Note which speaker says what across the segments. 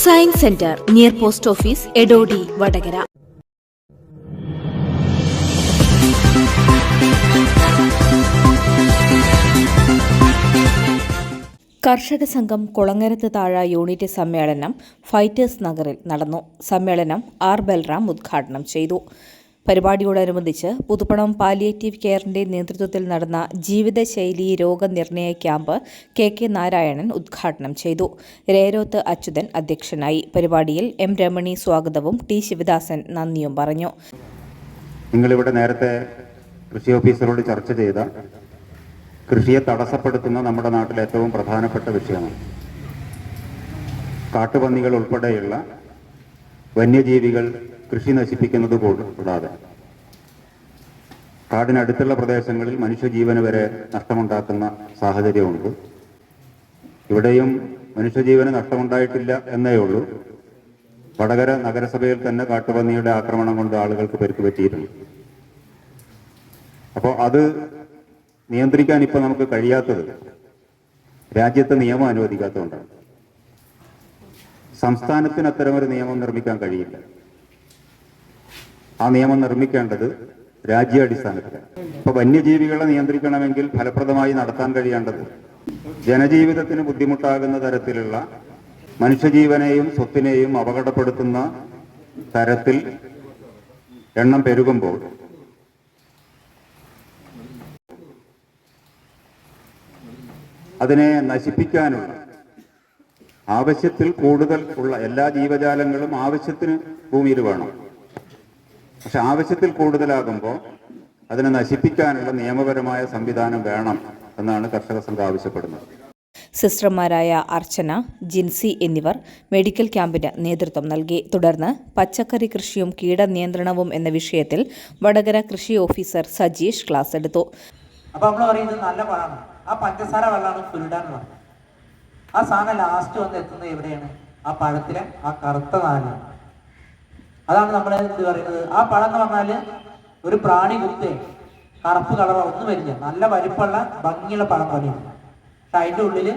Speaker 1: Science centre near post office Edodi Vadakara. കർഷക സംഘം കുളങ്ങരത്ത് താഴ unit സമ്മേളനം ഫൈറ്റേഴ്സ് നഗറിൽ നടന്നു. സമ്മേളനം ആർ ബൽറാം ഉദ്ഘാടനം ചെയ്തു. പരിപാടിയോടനുബന്ധിച്ച് പുതുപ്പണം പാലിയേറ്റീവ് കെയറിന്റെ നേതൃത്വത്തിൽ നടന്ന ജീവിതശൈലി രോഗനിർണയ ക്യാമ്പ് കെ നാരായണൻ ഉദ്ഘാടനം ചെയ്തു. രേരോത്ത് അച്യുതൻ അധ്യക്ഷനായി. പരിപാടിയിൽ എം രമണി സ്വാഗതവും ടി ശിവദാസൻ നന്ദിയും പറഞ്ഞു.
Speaker 2: നിങ്ങളിവിടെ നേരത്തെ കൃഷി ഓഫീസറോട് ചർച്ച ചെയ്ത കൃഷിയെ തടസ്സപ്പെടുത്തുന്ന നമ്മുടെ നാട്ടിലെ ഏറ്റവും പ്രധാനപ്പെട്ട വിഷയമാണ് കാട്ടുപന്നികൾ ഉൾപ്പെടെയുള്ള വന്യജീവികൾ കൃഷി നശിപ്പിക്കുന്നത് കൂടാതെ കാടിനടുത്തുള്ള പ്രദേശങ്ങളിൽ മനുഷ്യജീവന് വരെ നഷ്ടമുണ്ടാക്കുന്ന സാഹചര്യമുണ്ട്. ഇവിടെയും മനുഷ്യജീവന് നഷ്ടമുണ്ടായിട്ടില്ല എന്നേ ഉള്ളൂ. വടകര നഗരസഭയിൽ തന്നെ കാട്ടുപന്നിയുടെ ആക്രമണം കൊണ്ട് ആളുകൾക്ക് പരിക്ക് പറ്റിയിട്ടുണ്ട്. അപ്പോൾ അത് നിയന്ത്രിക്കാൻ ഇപ്പോൾ നമുക്ക് കഴിയാത്തത് രാജ്യത്തെ നിയമം അനുവദിക്കാത്തതുകൊണ്ടാണ്. സംസ്ഥാനത്തിന് അത്തരമൊരു നിയമം നിർമ്മിക്കാൻ കഴിയില്ല. ആ നിയമം നിർമ്മിക്കേണ്ടത് രാജ്യാടിസ്ഥാനത്തിലാണ്. ഇപ്പൊ വന്യജീവികളെ നിയന്ത്രിക്കണമെങ്കിൽ ഫലപ്രദമായി നടത്താൻ കഴിയേണ്ടത് ജനജീവിതത്തിന് ബുദ്ധിമുട്ടാകുന്ന തരത്തിലുള്ള മനുഷ്യജീവനെയും സ്വത്തിനെയും അപകടപ്പെടുത്തുന്ന തരത്തിൽ എണ്ണം പെരുകുമ്പോൾ അതിനെ നശിപ്പിക്കാനുള്ള ആവശ്യത്തിൽ കൂടുതൽ ഉള്ള എല്ലാ ജീവജാലങ്ങളും ആവശ്യത്തിന് ഭൂമിയിൽ വേണം. പക്ഷെ ആവശ്യത്തിൽ കൂടുതലാകുമ്പോൾ അതിനെ നശിപ്പിക്കാനുള്ള നിയമപരമായ സംവിധാനം വേണം എന്നാണ് കർഷക സംഘം ആവശ്യപ്പെടുന്നത്.
Speaker 1: സിസ്റ്റർമാരായ അർച്ചന, ജിൻസി എന്നിവർ മെഡിക്കൽ ക്യാമ്പിന് നേതൃത്വം നൽകി. തുടർന്ന് പച്ചക്കറി കൃഷിയും കീടനിയന്ത്രണവും എന്ന വിഷയത്തിൽ വടകര കൃഷി ഓഫീസർ സജീഷ് ക്ലാസ് എടുത്തു.
Speaker 3: അപ്പോൾ നമ്മൾ പറയുന്നത് നല്ല പഴമാണ്, ആ പഞ്ചസാര വെള്ളമാണ് ഫുൽഡാൻ എന്ന് പറയുന്നത്. ആ സാധനം ലാസ്റ്റ് വന്ന് എത്തുന്നത് എവിടെയാണ്? ആ പഴത്തിലെ ആ കറുത്ത നാലാണ്. അതാണ് നമ്മൾ എന്ത് പറയുന്നത്, ആ പഴം എന്ന് പറഞ്ഞാൽ ഒരു പ്രാണി കുത്തേ കറുപ്പ് കളറോ ഒന്നും വരില്ല, നല്ല വലിപ്പമുള്ള ഭംഗിയുള്ള പഴം പണിയാണ്. പക്ഷെ അതിൻ്റെ ഉള്ളിൽ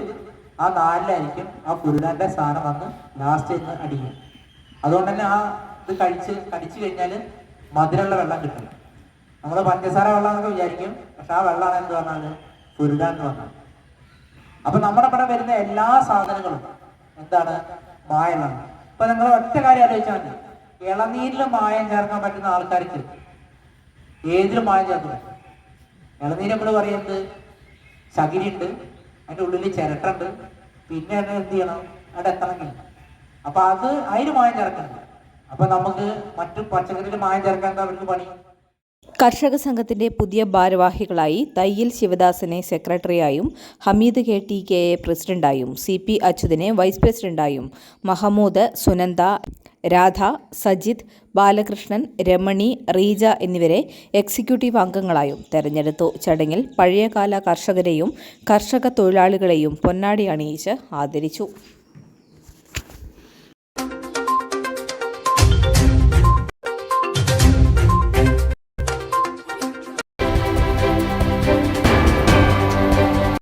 Speaker 3: ആ നാലിലായിരിക്കും ആ ഫുൽഡാൻ്റെ സാധനം വന്ന് ലാസ്റ്റ് നിന്ന് അടിക്കും. അതുകൊണ്ട് തന്നെ ആ ഇത് കടിച്ചു കഴിഞ്ഞാൽ മധുരമുള്ള വെള്ളം കിട്ടും. നമ്മൾ പഞ്ചസാര വെള്ളം എന്നൊക്കെ വിചാരിക്കും, പക്ഷെ ആ വെള്ളമാണ് എന്ത് പറഞ്ഞാൽ ഫുൽഡാൻ എന്ന് പറഞ്ഞാൽ. അപ്പൊ നമ്മുടെ ഇവിടെ വരുന്ന എല്ലാ സാധനങ്ങളും എന്താണ്? മായമാണ്. ഇപ്പൊ നിങ്ങൾ ഒറ്റ കാര്യം ആലോചിച്ചാൽ മതി, ഇളനീരിൽ മായം ചേർക്കാൻ പറ്റുന്ന ആൾക്കാർക്ക് ഏതിലും മായം ചേർക്കണം. ഇളനീര് നമ്മൾ പറയുന്നത് ചകിരി ഉണ്ട്, അതിൻ്റെ ഉള്ളിൽ ചിരട്ടുണ്ട്, പിന്നെ എന്ത് ചെയ്യണം? അവിടെ എത്തണമെങ്കിൽ അപ്പൊ അതിന് മായം ചേർക്കണം. അപ്പൊ നമുക്ക് മറ്റു പച്ചക്കറിയിൽ മായം ചേർക്കാൻ എന്താ അവർക്ക് പണി?
Speaker 1: കർഷക സംഘത്തിന്റെ പുതിയ ഭാരവാഹികളായി തയ്യിൽ ശിവദാസനെ സെക്രട്ടറിയായും ഹമീദ് കെ പ്രസിഡന്റായും CP അച്യുതനെ വൈസ് പ്രസിഡന്റായും മഹമ്മൂദ്, സുനന്ദ, രാധ, സജിത്, ബാലകൃഷ്ണൻ, രമണി, റീജ എന്നിവരെ എക്സിക്യൂട്ടീവ് അംഗങ്ങളായും തെരഞ്ഞെടുത്തു. ചടങ്ങിൽ പഴയകാല കർഷകരെയും കർഷക തൊഴിലാളികളെയും പൊന്നാടി അണിയിച്ച് ആദരിച്ചു.